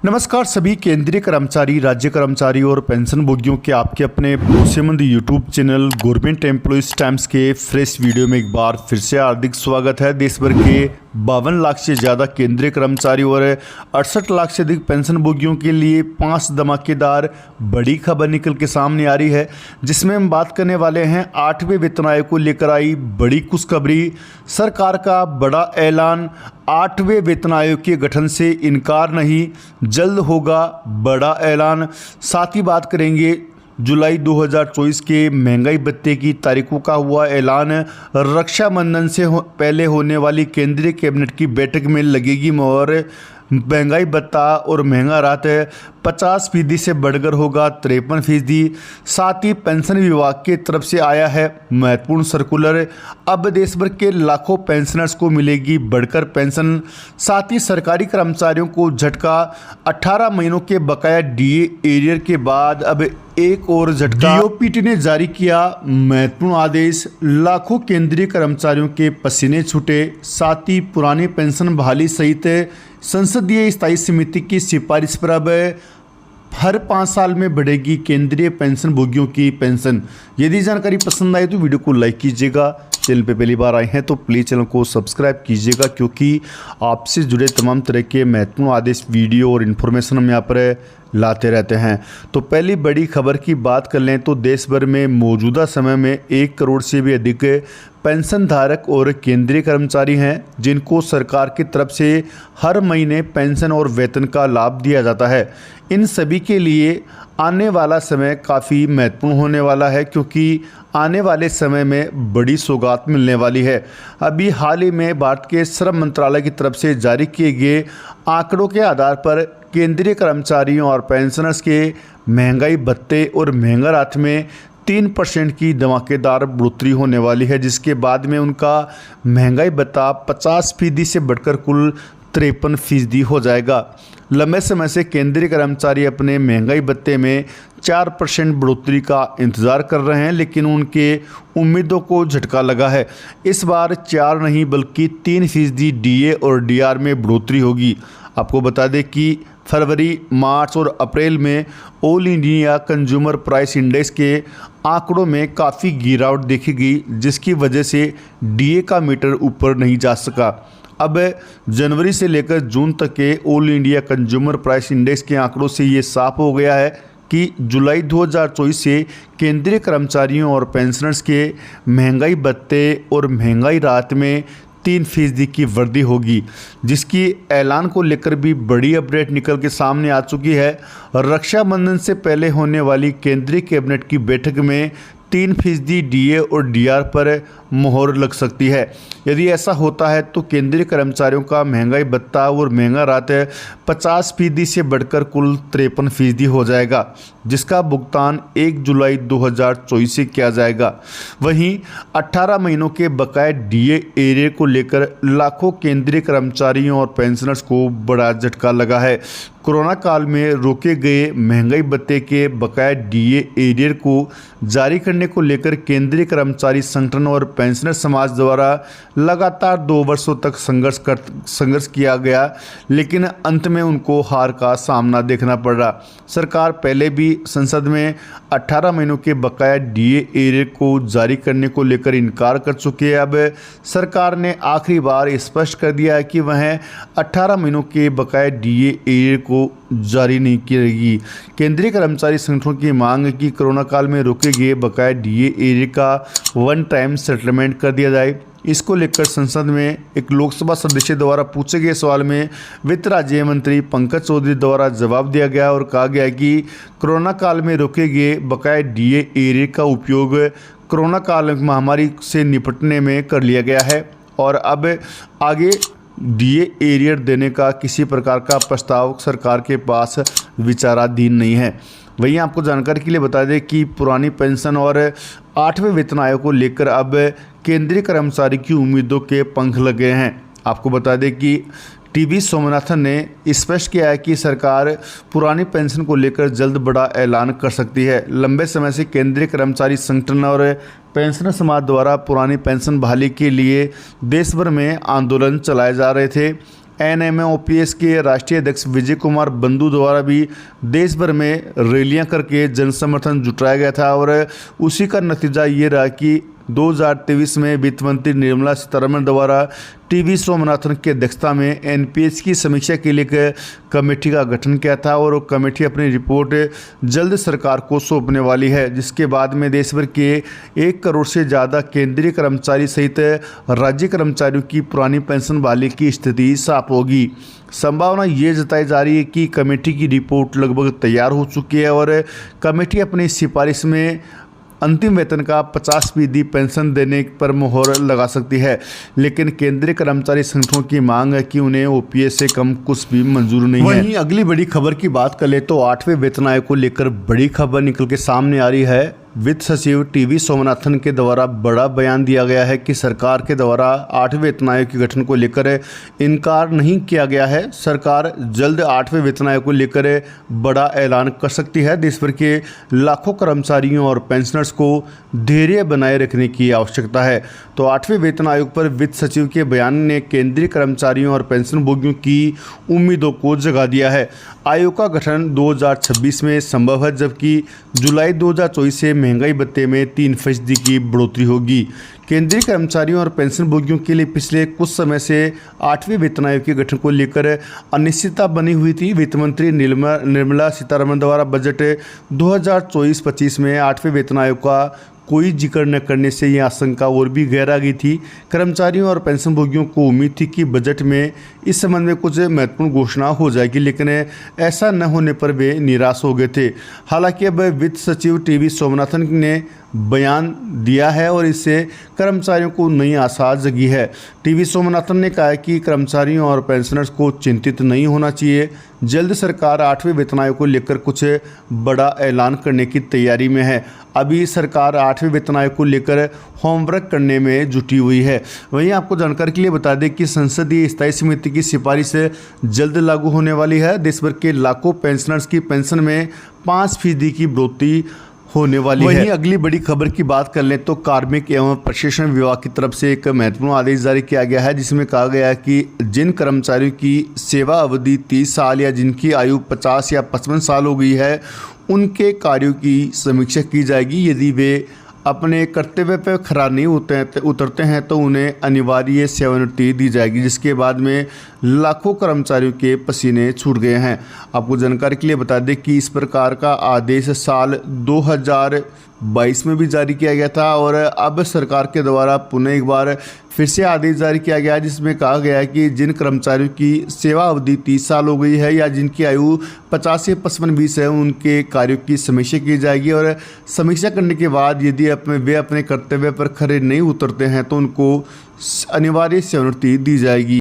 नमस्कार सभी केंद्रीय कर्मचारी, राज्य कर्मचारी और पेंशन भोगियों के आपके अपने भरोसेमंद YouTube channel government employees times के फ्रेश वीडियो में एक बार फिर से हार्दिक स्वागत है। देश भर के 52 लाख से ज़्यादा केंद्रीय कर्मचारी और 68 लाख से अधिक पेंशन भोगियों के लिए 5 धमाकेदार बड़ी खबर निकल के सामने आ रही है, जिसमें हम बात करने वाले हैं 8वें वेतन आयोग को लेकर आई बड़ी खुशखबरी। सरकार का बड़ा ऐलान, 8वें वेतन आयोग के गठन से इनकार नहीं, जल्द होगा बड़ा ऐलान। साथ ही बात करेंगे जुलाई 2024 के महंगाई भत्ते की तारीखों का हुआ ऐलान। रक्षाबंधन से पहले होने वाली केंद्रीय कैबिनेट की बैठक में लगेगी मोहर। महंगाई भत्ता और महंगा राहत 50% से बढ़कर होगा 53%। साथ ही पेंशन विभाग की तरफ से आया है महत्वपूर्ण सर्कुलर। अब देश भर के लाखों पेंशनर्स को मिलेगी बढ़कर पेंशन। साथ ही सरकारी कर्मचारियों को झटका, 18 महीनों के बकाया डीए एरियर के बाद अब एक और झटका। डीओपीटी ने जारी किया महत्वपूर्ण आदेश, लाखों केंद्रीय कर्मचारियों के पसीने छूटे। साथ ही पुरानी पेंशन बहाली सहित संसदीय स्थायी समिति की सिफारिश पर अब हर 5 साल में बढ़ेगी केंद्रीय पेंशन भोगियों की पेंशन। यदि जानकारी पसंद आए तो वीडियो को लाइक कीजिएगा। चैनल पे पहली बार आए हैं तो प्लीज़ चैनल को सब्सक्राइब कीजिएगा, क्योंकि आपसे जुड़े तमाम तरह के महत्वपूर्ण आदेश, वीडियो और इन्फॉर्मेशन हम यहाँ पर लाते रहते हैं। तो पहली बड़ी खबर की बात कर लें तो देश भर में मौजूदा समय में 1 करोड़ से भी अधिक पेंशन धारक और केंद्रीय कर्मचारी हैं, जिनको सरकार की तरफ से हर महीने पेंशन और वेतन का लाभ दिया जाता है। इन सभी के लिए आने वाला समय काफ़ी महत्वपूर्ण होने वाला है, क्योंकि आने वाले समय में बड़ी सौगात मिलने वाली है। अभी हाल ही में भारत के श्रम मंत्रालय की तरफ से जारी किए गए आंकड़ों के आधार पर केंद्रीय कर्मचारियों और पेंशनर्स के महंगाई भत्ते और महंगा राहत में 3% की धमाकेदार बढ़ोतरी होने वाली है, जिसके बाद में उनका महंगाई भत्ता 50% से बढ़कर कुल 53% हो जाएगा। लंबे समय से केंद्रीय कर्मचारी अपने महंगाई भत्ते में 4% बढ़ोतरी का इंतज़ार कर रहे हैं, लेकिन उनके उम्मीदों को झटका लगा है। इस बार 4 नहीं बल्कि 3% डीए और डीआर में बढ़ोतरी होगी। आपको बता दें कि फरवरी, मार्च और अप्रैल में all India consumer price index के आंकड़ों में काफ़ी गिरावट देखी गई, जिसकी वजह से डीए का मीटर ऊपर नहीं जा सका। अब जनवरी से लेकर जून तक के all India consumer price index के आंकड़ों से ये साफ हो गया है कि जुलाई 2024 से केंद्रीय कर्मचारियों और पेंशनर्स के महंगाई भत्ते और महंगाई राहत में 3% की वृद्धि होगी, जिसकी ऐलान को लेकर भी बड़ी अपडेट निकल के सामने आ चुकी है। रक्षाबंधन से पहले होने वाली केंद्रीय कैबिनेट की बैठक में 3% डीए और डीआर पर मोहर लग सकती है। यदि ऐसा होता है तो केंद्रीय कर्मचारियों का महंगाई भत्ता और महंगा राहत 50% से बढ़कर कुल 53% हो जाएगा, जिसका भुगतान 1 जुलाई 2024 से किया जाएगा। वहीं 18 महीनों के बकाया डीए एरियर को लेकर लाखों केंद्रीय कर्मचारियों और पेंशनर्स को बड़ा झटका लगा है। कोरोना काल में रोके गए महंगाई भत्ते के बकाया डीए एरियर को जारी करने को लेकर केंद्रीय कर्मचारी संगठन और पेंशनर समाज द्वारा लगातार 2 वर्षों तक संघर्ष किया गया, लेकिन अंत में उनको हार का सामना देखना पड़ रहा। सरकार पहले भी संसद में 18 महीनों के बकाया डीए एरियर को जारी करने को लेकर इनकार कर चुकी है। अब सरकार ने आखिरी बार स्पष्ट कर दिया है कि वह 18 महीनों के बकाया डीए एरियर को जारी नहीं करेगी। केंद्रीय कर्मचारी संगठनों की मांग है कि कोरोना काल में रोके गए बकाया डीए एरियर का वन टाइम सेटलमेंट कर दिया जाए। इसको लेकर संसद में एक लोकसभा सदस्य द्वारा पूछे गए सवाल में वित्त राज्य मंत्री पंकज चौधरी द्वारा जवाब दिया गया और कहा गया कि कोरोना काल में रोके गए बकाया डीए एरियर का उपयोग कोरोना काल महामारी से निपटने में कर लिया गया है और अब आगे डीए एरियर देने का किसी प्रकार का प्रस्ताव सरकार के पास विचाराधीन नहीं है। वहीं आपको जानकारी के लिए बता दें कि पुरानी पेंशन और 8वें वेतन आयोग को लेकर अब केंद्रीय कर्मचारी की उम्मीदों के पंख लगे हैं। आपको बता दें कि टीवी सोमनाथन ने स्पष्ट किया है कि सरकार पुरानी पेंशन को लेकर जल्द बड़ा ऐलान कर सकती है। लंबे समय से केंद्रीय कर्मचारी संगठन और पेंशनर समाज द्वारा पुरानी पेंशन बहाली के लिए देश भर में आंदोलन चलाए जा रहे थे। एनएमओपीएस के राष्ट्रीय अध्यक्ष विजय कुमार बंधु द्वारा भी देश भर में रैलियां करके जन समर्थन जुटाया गया था और उसी का नतीजा ये रहा कि 2023 में वित्त मंत्री निर्मला सीतारमण द्वारा टीवी स्वामीनाथन की अध्यक्षता में एनपीएस की समीक्षा के लिए एक कमेटी का गठन किया था और वो कमेटी अपनी रिपोर्ट जल्द सरकार को सौंपने वाली है, जिसके बाद में देश भर के 1 करोड़ से ज़्यादा केंद्रीय कर्मचारी सहित राज्य कर्मचारियों की पुरानी पेंशन बहाली की स्थिति साफ होगी। संभावना ये जताई जा रही है कि कमेटी की रिपोर्ट लगभग तैयार हो चुकी है और कमेटी अपनी सिफारिश में अंतिम वेतन का 50% पेंशन देने पर मुहर लगा सकती है, लेकिन केंद्रीय कर्मचारी संगठनों की मांग है कि उन्हें ओपीएस से कम कुछ भी मंजूर नहीं है। वहीं अगली बड़ी खबर की बात कर ले तो 8वें वेतन आयोग को लेकर बड़ी खबर निकल के सामने आ रही है। वित्त सचिव टीवी स्वामीनाथन के द्वारा बड़ा बयान दिया गया है कि सरकार के द्वारा 8वें वेतन आयोग के गठन को लेकर इनकार नहीं किया गया है। सरकार जल्द 8वें वेतन आयोग को लेकर बड़ा ऐलान कर सकती है। देश भर के लाखों कर्मचारियों और पेंशनर्स को धैर्य बनाए रखने की आवश्यकता है। तो 8वें वेतन आयोग पर वित्त सचिव के बयान ने केंद्रीय कर्मचारियों और पेंशनभोगियों की उम्मीदों को जगा दिया है। आयोग का गठन 2026 में संभव है, जबकि जुलाई 2024 से महंगाई भत्ते में 3% की बढ़ोतरी होगी। केंद्रीय कर्मचारियों और पेंशनभोगियों के लिए पिछले कुछ समय से 8वें वेतन आयोग के गठन को लेकर अनिश्चितता बनी हुई थी। वित्त मंत्री निर्मला सीतारमण द्वारा बजट 2024-25 में 8वें वेतन आयोग का कोई जिक्र न करने से यह आशंका और भी गहरा गई थी। कर्मचारियों और पेंशनभोगियों को उम्मीद थी कि बजट में इस संबंध में कुछ महत्वपूर्ण घोषणा हो जाएगी, लेकिन ऐसा न होने पर वे निराश हो गए थे। हालांकि अब वित्त सचिव टीवी स्वामीनाथन ने बयान दिया है और इससे कर्मचारियों को नई आशा जगी है। टीवी स्वामीनाथन ने कहा कि कर्मचारियों और पेंशनर्स को चिंतित नहीं होना चाहिए। जल्द सरकार 8वें वेतन आयोग को लेकर कुछ बड़ा ऐलान करने की तैयारी में है। अभी सरकार 8वें वेतन आयोग को लेकर होमवर्क करने में जुटी हुई है। वहीं आपको जानकारी के लिए बता दें कि संसदीय स्थायी समिति की सिफारिश जल्द लागू होने वाली है। देश भर के लाखों पेंशनर्स की पेंशन में 5% की बढ़ोतरी होने वाली है। वहीं अगली बड़ी खबर की बात कर लें तो कार्मिक एवं प्रशिक्षण विभाग की तरफ से एक महत्वपूर्ण आदेश जारी किया गया है, जिसमें कहा गया है कि जिन कर्मचारियों की सेवा अवधि 30 साल या जिनकी आयु 50 या 55 साल हो गई है, उनके कार्यों की समीक्षा की जाएगी। यदि वे अपने कर्तव्य पर खरा नहीं उतरते हैं तो उन्हें अनिवार्य सेवानिवृत्ति दी जाएगी, जिसके बाद में लाखों कर्मचारियों के पसीने छूट गए हैं। आपको जानकारी के लिए बता दें कि इस प्रकार का आदेश साल 2022 में भी जारी किया गया था और अब सरकार के द्वारा पुनः एक बार फिर से आदेश जारी किया गया है, जिसमें कहा गया है कि जिन कर्मचारियों की सेवा अवधि 30 साल हो गई है या जिनकी आयु 50 से 55 है, उनके कार्यों की समीक्षा की जाएगी और समीक्षा करने के बाद यदि वे अपने कर्तव्य पर खरे नहीं उतरते हैं तो उनको अनिवार्य सेवानिवृत्ति दी जाएगी।